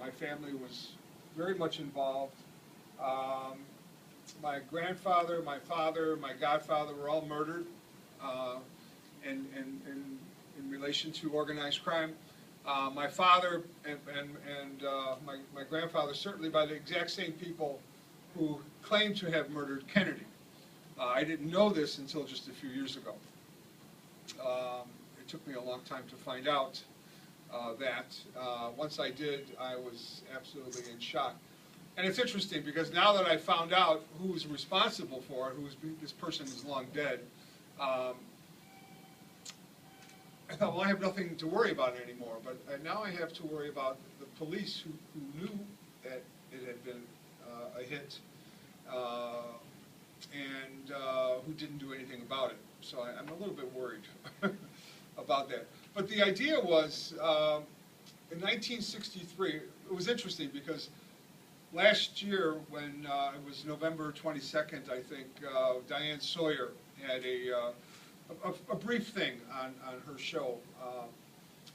My family was very much involved. My grandfather, my father, my godfather were all murdered in relation to organized crime. My father and my grandfather, certainly by the exact same people who claimed to have murdered Kennedy. I didn't know this until just a few years ago. It took me a long time to find out that. Once I did, I was absolutely in shock. And it's interesting because now that I found out who was responsible for it, this person is long dead, I thought, well, I have nothing to worry about anymore. But now I have to worry about the police who knew that it had been a hit and who didn't do anything about it. So I'm a little bit worried about that. But the idea was, in 1963, it was interesting because last year when it was November 22nd, I think, Diane Sawyer had a brief thing on her show.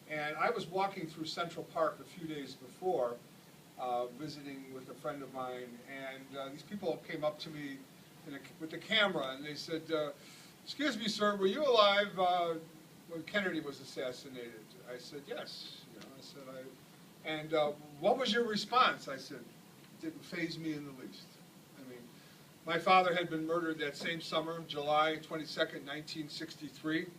And I was walking through Central Park a few days before, visiting with a friend of mine, and these people came up to me with the camera, and they said, "Excuse me, sir, were you alive when Kennedy was assassinated?" I said, "Yes." You know, I said, and what was your response? I said, "It didn't faze me in the least." I mean, my father had been murdered that same summer, July 22nd, 1963.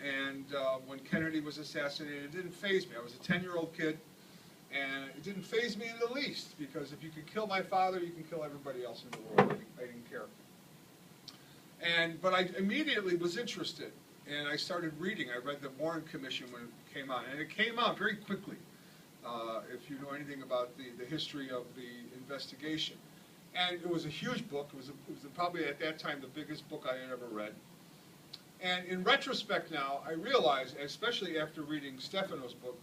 And when Kennedy was assassinated, it didn't faze me. I was a 10-year-old kid, and it didn't faze me in the least, because if you can kill my father, you can kill everybody else in the world. I didn't care. But I immediately was interested, and I started reading. I read the Warren Commission when it came out, and it came out very quickly, if you know anything about the history of the investigation. And it was a huge book. It was probably at that time the biggest book I had ever read. And in retrospect now, I realize, especially after reading Stefano's book,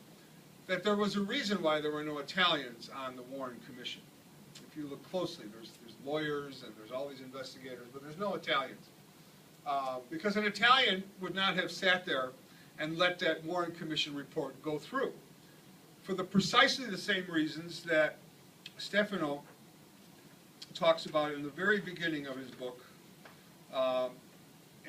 that there was a reason why there were no Italians on the Warren Commission. If you look closely, there's lawyers and there's all these investigators, but there's no Italians. Because an Italian would not have sat there and let that Warren Commission report go through, for precisely the same reasons that Stefano talks about in the very beginning of his book.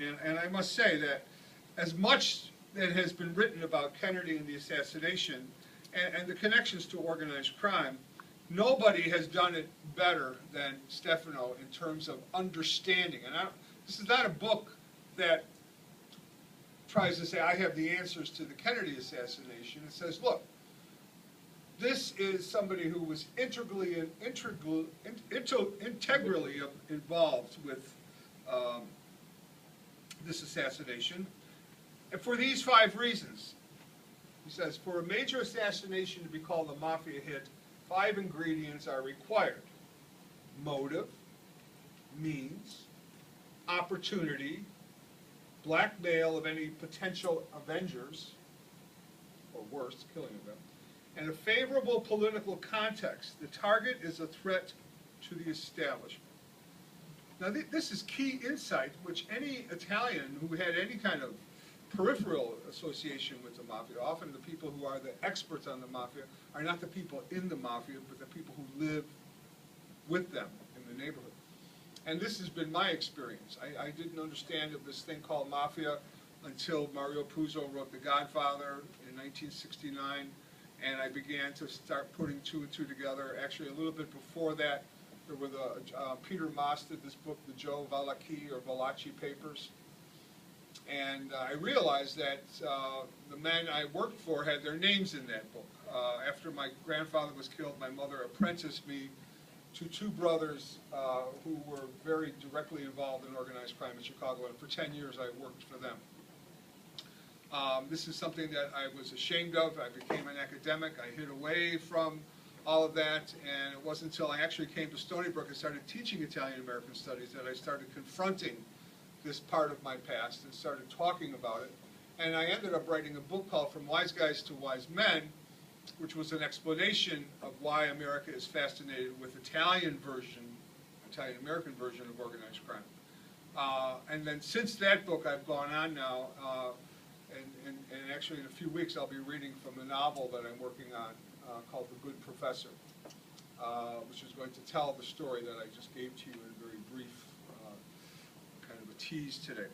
And I must say that as much that has been written about Kennedy and the assassination and the connections to organized crime, nobody has done it better than Stefano in terms of understanding. And this is not a book that tries to say, I have the answers to the Kennedy assassination. It says, look, this is somebody who was integrally involved with this assassination, and for these 5 reasons. He says, for a major assassination to be called a mafia hit, 5 ingredients are required: motive, means, opportunity, blackmail of any potential avengers, or worse, killing of them, and a favorable political context. The target is a threat to the establishment. Now, this is key insight, which any Italian who had any kind of peripheral association with the mafia, often the people who are the experts on the mafia are not the people in the mafia, but the people who live with them in the neighborhood. And this has been my experience. I didn't understand of this thing called mafia until Mario Puzo wrote The Godfather in 1969, and I began to start putting 2 and 2 together. Actually, a little bit before that, there were Peter Moss did this book, the Joe Valacchi or Valachi Papers. And I realized that the men I worked for had their names in that book. After my grandfather was killed, my mother apprenticed me to 2 brothers who were very directly involved in organized crime in Chicago, and for 10 years I worked for them. This is something that I was ashamed of. I became an academic. I hid away from all of that, and it wasn't until I actually came to Stony Brook and started teaching Italian-American studies that I started confronting this part of my past and started talking about it. And I ended up writing a book called From Wise Guys to Wise Men, which was an explanation of why America is fascinated with Italian-American version of organized crime. And then since that book, I've gone on now and actually in a few weeks I'll be reading from a novel that I'm working on called The Good Professor, which is going to tell the story that I just gave to you in a very brief kind of a tease today.